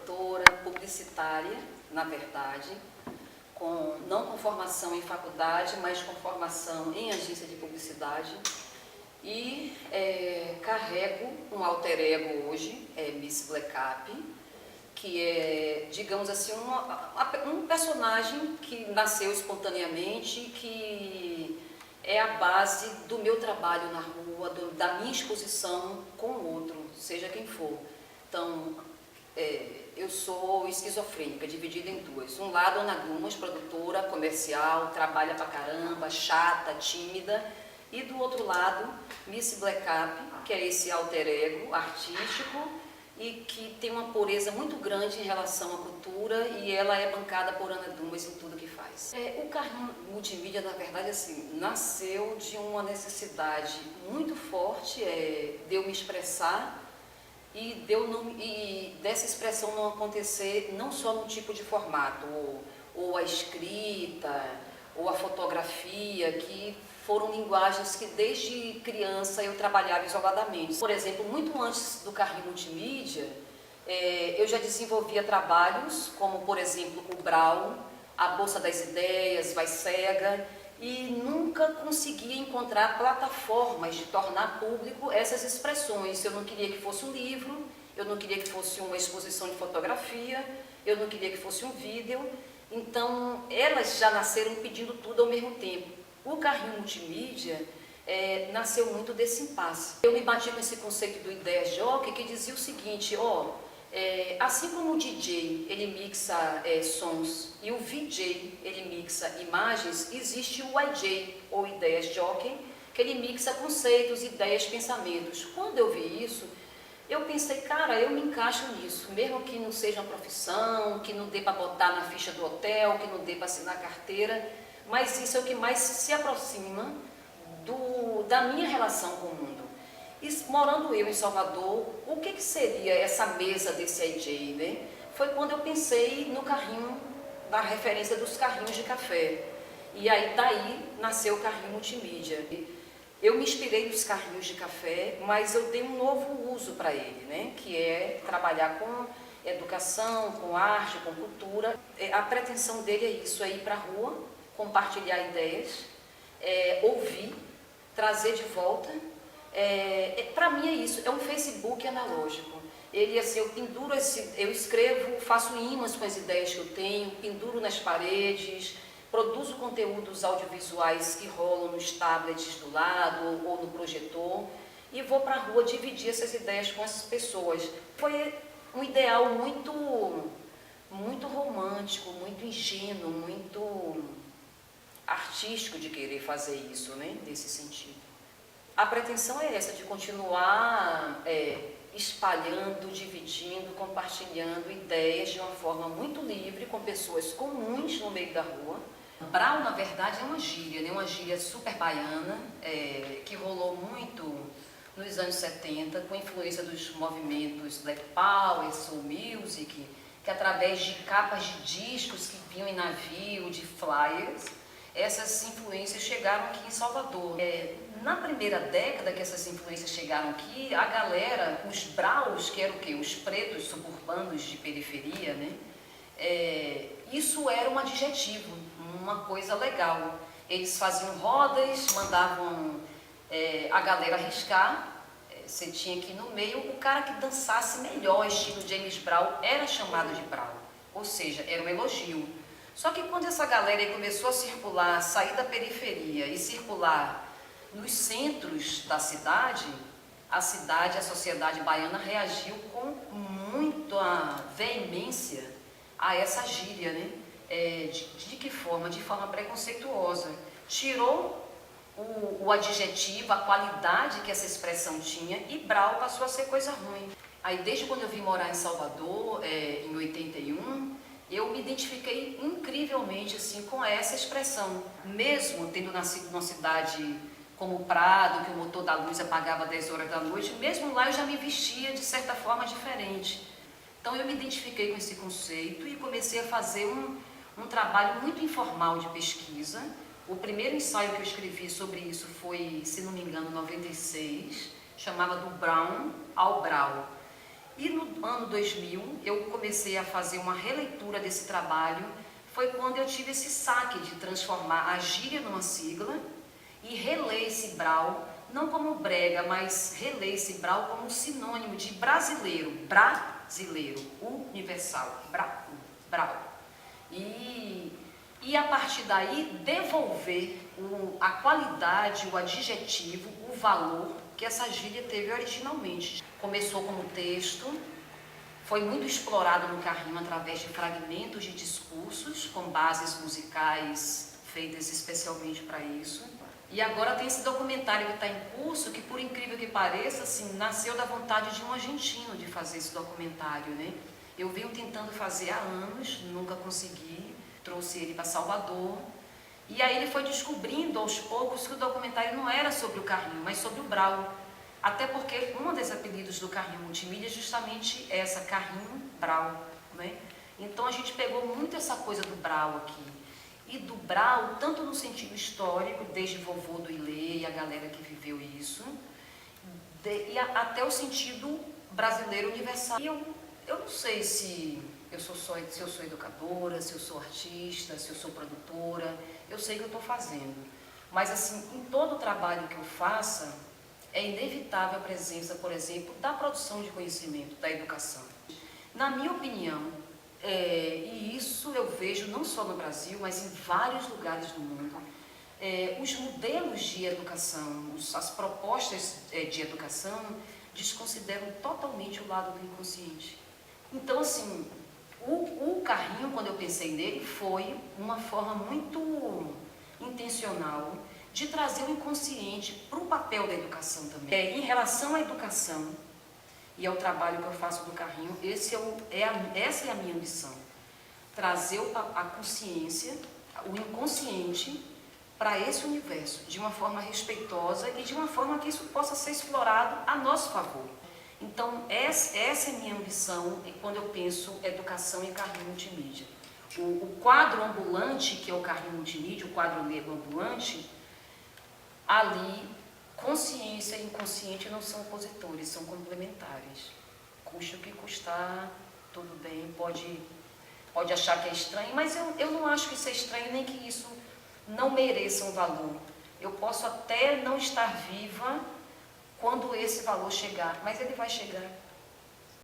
produtora, publicitária, na verdade, não com formação em faculdade, mas com formação em agência de publicidade. E carrego um alter ego hoje, Miss Blackup, que é, digamos assim, um personagem que nasceu espontaneamente, que é a base do meu trabalho na rua, da minha exposição com o outro, seja quem for. Então, eu sou esquizofrênica, dividida em duas. Um lado, Ana Gumas, produtora, comercial, trabalha pra caramba, chata, tímida. E do outro lado, Miss Blackup, que é esse alter ego artístico e que tem uma pureza muito grande em relação à cultura, e ela é bancada por Ana Gumas em tudo que faz. O Carrinho Multimídia, na verdade, assim, nasceu de uma necessidade muito forte de eu me expressar e dessa expressão não acontecer não só num tipo de formato, ou a escrita, ou a fotografia, que foram linguagens que desde criança eu trabalhava isoladamente. Por exemplo, muito antes do Carrinho Multimídia, eu já desenvolvia trabalhos como, por exemplo, o Brau, a Bolsa das Ideias, Vai Cega, e nunca conseguia encontrar plataformas de tornar público essas expressões. Eu não queria que fosse um livro, eu não queria que fosse uma exposição de fotografia, eu não queria que fosse um vídeo. Então, elas já nasceram pedindo tudo ao mesmo tempo. O Carrinho Multimídia nasceu muito desse impasse. Eu me bati com esse conceito do Ideias Jockey, que dizia o seguinte, assim como o DJ ele mixa sons e o VJ ele mixa imagens, existe o IJ, ou Ideias Jockey, que ele mixa conceitos, ideias, pensamentos. Quando eu vi isso, eu pensei, cara, eu me encaixo nisso, mesmo que não seja uma profissão, que não dê para botar na ficha do hotel, que não dê para assinar carteira, mas isso é o que mais se aproxima da minha relação com o mundo. E morando eu em Salvador, o que seria essa mesa desse AJ, né? Foi quando eu pensei no carrinho, na referência dos carrinhos de café. E aí daí nasceu o Carrinho Multimídia. Eu me inspirei nos carrinhos de café, mas eu dei um novo uso para ele, né? Que é trabalhar com educação, com arte, com cultura. A pretensão dele é isso, é ir para a rua, compartilhar ideias, ouvir, trazer de volta. Para mim é isso, é um Facebook analógico. Ele, assim, eu escrevo, faço imãs com as ideias que eu tenho, penduro nas paredes, produzo conteúdos audiovisuais que rolam nos tablets do lado ou no projetor e vou para a rua dividir essas ideias com essas pessoas. Foi um ideal muito, muito romântico, muito ingênuo, muito artístico de querer fazer isso, né, nesse sentido. A pretensão é essa, de continuar espalhando, dividindo, compartilhando ideias de uma forma muito livre, com pessoas comuns no meio da rua. Brau, na verdade, é uma gíria, né? Uma gíria super baiana, que rolou muito nos anos 70, com influência dos movimentos Black Power, Soul Music, que através de capas de discos que vinham em navio, de flyers, essas influências chegaram aqui em Salvador. Na primeira década que essas influências chegaram aqui, a galera, os braus, que eram o quê? Os pretos suburbanos de periferia, né? Isso era um adjetivo, uma coisa legal. Eles faziam rodas, mandavam a galera arriscar, você tinha que ir no meio, o cara que dançasse melhor, estilo James Brown, era chamado de brau, ou seja, era um elogio. Só que quando essa galera começou a circular, sair da periferia e circular nos centros da cidade, a sociedade baiana reagiu com muita veemência a essa gíria, né? De que forma? De forma preconceituosa. Tirou o adjetivo, a qualidade que essa expressão tinha, e brau passou a ser coisa ruim. Aí desde quando eu vim morar em Salvador, em 81, eu me identifiquei incrivelmente assim, com essa expressão. Mesmo tendo nascido numa cidade como Prado, que o motor da luz apagava às 10 horas da noite, mesmo lá eu já me vestia de certa forma diferente. Então eu me identifiquei com esse conceito e comecei a fazer um trabalho muito informal de pesquisa. O primeiro ensaio que eu escrevi sobre isso foi, se não me engano, em 96, chamava Do Brown ao Brau. E no ano 2000, eu comecei a fazer uma releitura desse trabalho. Foi quando eu tive esse saque de transformar a gíria numa sigla e reler esse brau, não como brega, mas reler esse brau como sinônimo de brasileiro, brasileiro, universal, brau. E a partir daí devolver a qualidade, o adjetivo, o valor que essa gíria teve originalmente. Começou como texto, foi muito explorado no Carrinho através de fragmentos de discursos com bases musicais feitas especialmente para isso. E agora tem esse documentário que está em curso, que por incrível que pareça, assim, nasceu da vontade de um argentino de fazer esse documentário, né? Eu venho tentando fazer há anos, nunca consegui, trouxe ele para Salvador. E aí ele foi descobrindo aos poucos que o documentário não era sobre o Carrinho, mas sobre o brau. Até porque um dos apelidos do Carrinho Multimídia é justamente essa, Carrinho Brau, né? Então a gente pegou muito essa coisa do brau aqui. E do brau, tanto no sentido histórico, desde vovô do Ilê e a galera que viveu isso, e até o sentido brasileiro universal. E eu não sei se eu sou educadora, se eu sou artista, se eu sou produtora, eu sei que eu estou fazendo. Mas assim, em todo o trabalho que eu faça, é inevitável a presença, por exemplo, da produção de conhecimento, da educação. Na minha opinião, e isso eu vejo não só no Brasil, mas em vários lugares do mundo, os modelos de educação, as propostas de educação, desconsideram totalmente o lado do inconsciente. Então, assim, o Carrinho, quando eu pensei nele, foi uma forma muito intencional de trazer o inconsciente para o papel da educação também. Em relação à educação e ao trabalho que eu faço do Carrinho, essa é a minha missão. Trazer a consciência, o inconsciente, para esse universo, de uma forma respeitosa e de uma forma que isso possa ser explorado a nosso favor. Então, essa é a minha ambição quando eu penso educação e Carrinho Multimídia. O quadro ambulante, que é o Carrinho Multimídia, o quadro negro ambulante, ali, consciência e inconsciente não são opositores, são complementares. Custe o que custar, tudo bem, pode achar que é estranho, mas eu não acho que isso é estranho, nem que isso não mereça um valor. Eu posso até não estar viva quando esse valor chegar, mas ele vai chegar.